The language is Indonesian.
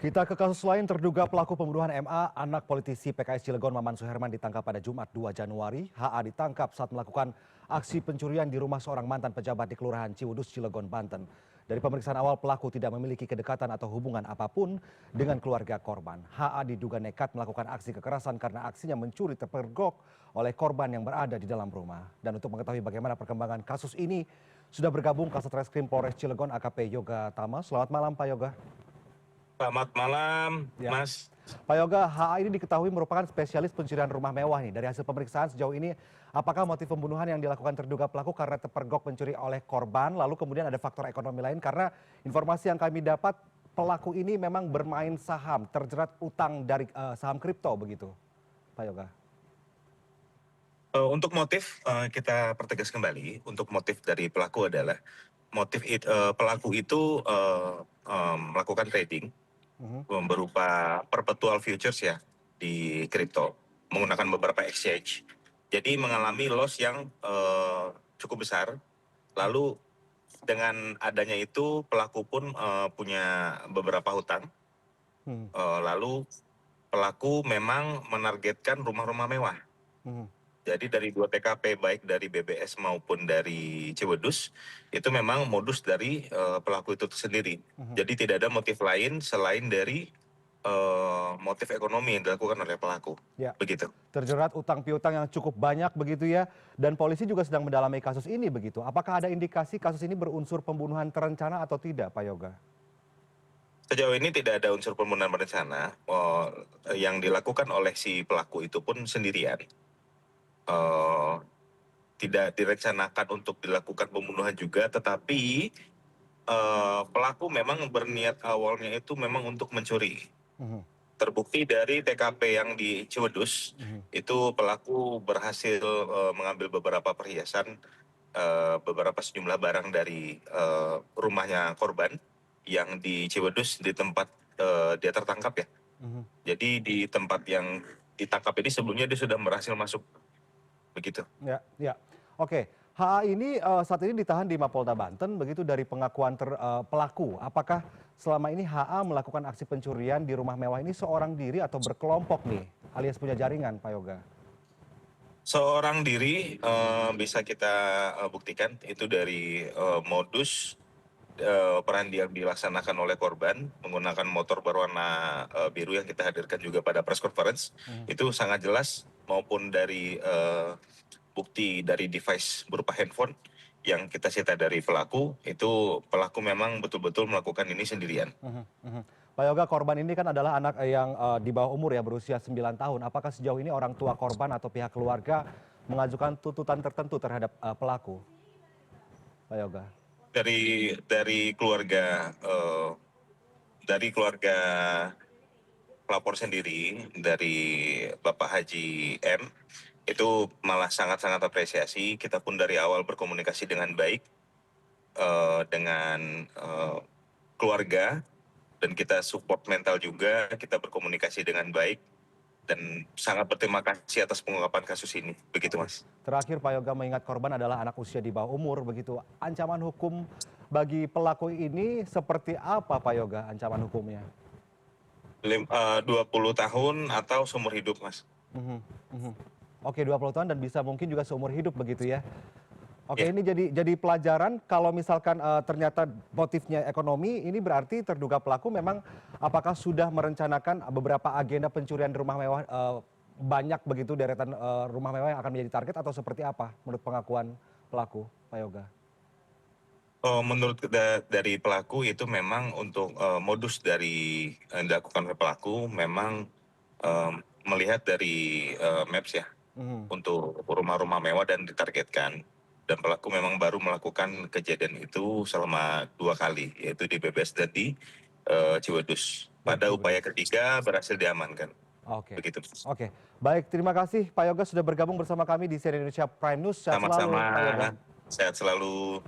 Kita ke kasus lain, terduga pelaku pembunuhan MA, anak politisi PKS Cilegon Maman Suherman ditangkap pada Jumat 2 Januari. HA ditangkap saat melakukan aksi pencurian di rumah seorang mantan pejabat di Kelurahan Ciwudus, Cilegon, Banten. Dari pemeriksaan awal, pelaku tidak memiliki kedekatan atau hubungan apapun dengan keluarga korban. HA diduga nekat melakukan aksi kekerasan karena aksinya mencuri terpergok oleh korban yang berada di dalam rumah. Dan untuk mengetahui bagaimana perkembangan kasus ini, sudah bergabung Kasat Reskrim Polres Cilegon AKP Yoga Tama. Selamat malam Pak Yoga. Selamat malam, Ya. Mas. Pak Yoga, HA ini diketahui merupakan spesialis pencurian rumah mewah nih. Dari hasil pemeriksaan sejauh ini, apakah motif pembunuhan yang dilakukan terduga pelaku karena terpergok mencuri oleh korban, lalu kemudian ada faktor ekonomi lain? Karena informasi yang kami dapat, pelaku ini memang bermain saham, terjerat utang dari saham kripto begitu, Pak Yoga. Untuk motif, kita pertegas kembali. Untuk motif dari pelaku adalah pelaku itu melakukan trading berupa perpetual futures ya di kripto menggunakan beberapa exchange. Jadi mengalami loss yang cukup besar. Lalu dengan adanya itu pelaku pun punya beberapa hutang. Lalu pelaku memang menargetkan rumah-rumah mewah. Jadi dari 2 TKP baik dari BBS maupun dari Ciwedus itu memang modus dari pelaku itu sendiri. Jadi tidak ada motif lain selain dari motif ekonomi yang dilakukan oleh pelaku. Ya. Begitu. Terjerat utang piutang yang cukup banyak begitu ya, dan polisi juga sedang mendalami kasus ini begitu. Apakah ada indikasi kasus ini berunsur pembunuhan terencana atau tidak, Pak Yoga? Sejauh ini tidak ada unsur pembunuhan berencana. Yang dilakukan oleh si pelaku itu pun sendirian. Tidak direncanakan untuk dilakukan pembunuhan juga, tetapi pelaku memang berniat awalnya itu memang untuk mencuri. Terbukti dari TKP yang di Ciwedus, itu pelaku berhasil mengambil beberapa perhiasan, beberapa sejumlah barang dari rumahnya korban yang di Ciwedus di tempat dia tertangkap ya. Jadi di tempat yang ditangkap ini sebelumnya dia sudah berhasil masuk. Begitu. Ya, ya. Oke, HA ini saat ini ditahan di Mapolda Banten begitu dari pengakuan pelaku. Apakah selama ini HA melakukan aksi pencurian di rumah mewah ini seorang diri atau berkelompok nih, alias punya jaringan, Pak Yoga? Seorang diri bisa kita buktikan itu dari modus operandi yang dilaksanakan oleh korban menggunakan motor berwarna biru yang kita hadirkan juga pada press conference. Itu sangat jelas, maupun dari bukti dari device berupa handphone yang kita sita dari pelaku, itu pelaku memang betul-betul melakukan ini sendirian. Pak Yoga, korban ini kan adalah anak yang di bawah umur ya, berusia 9 tahun. Apakah sejauh ini orang tua korban atau pihak keluarga mengajukan tuntutan tertentu terhadap pelaku, Pak Yoga? Dari keluarga pelapor sendiri, dari Bapak Haji M, itu malah sangat-sangat apresiasi. Kita pun dari awal berkomunikasi dengan baik dengan keluarga, dan kita support mental juga, kita berkomunikasi dengan baik, dan sangat berterima kasih atas pengungkapan kasus ini. Begitu, Mas. Terakhir, Pak Yoga, mengingat korban adalah anak usia di bawah umur begitu. Ancaman hukum bagi pelaku ini seperti apa, Pak Yoga, ancaman hukumnya? 20 tahun atau seumur hidup, Mas. Oke, 20 tahun dan bisa mungkin juga seumur hidup begitu ya. Oke, Ya. ini jadi pelajaran kalau misalkan ternyata motifnya ekonomi, ini berarti terduga pelaku memang apakah sudah merencanakan beberapa agenda pencurian rumah mewah banyak begitu, deretan rumah mewah yang akan menjadi target, atau seperti apa menurut pengakuan pelaku, Pak Yoga? Menurut dari pelaku itu memang untuk modus dari yang dilakukan oleh pelaku memang melihat dari maps ya, untuk rumah-rumah mewah dan ditargetkan. Dan pelaku memang baru melakukan kejadian itu selama 2 kali, yaitu di BBS dan di Ciwedus. Pada upaya ketiga berhasil diamankan. Oke. Begitu. Oke, baik, terima kasih Pak Yoga sudah bergabung bersama kami di CNN Indonesia Prime News. Sehat selalu, Sama-sama, Pak Yoga. sehat selalu.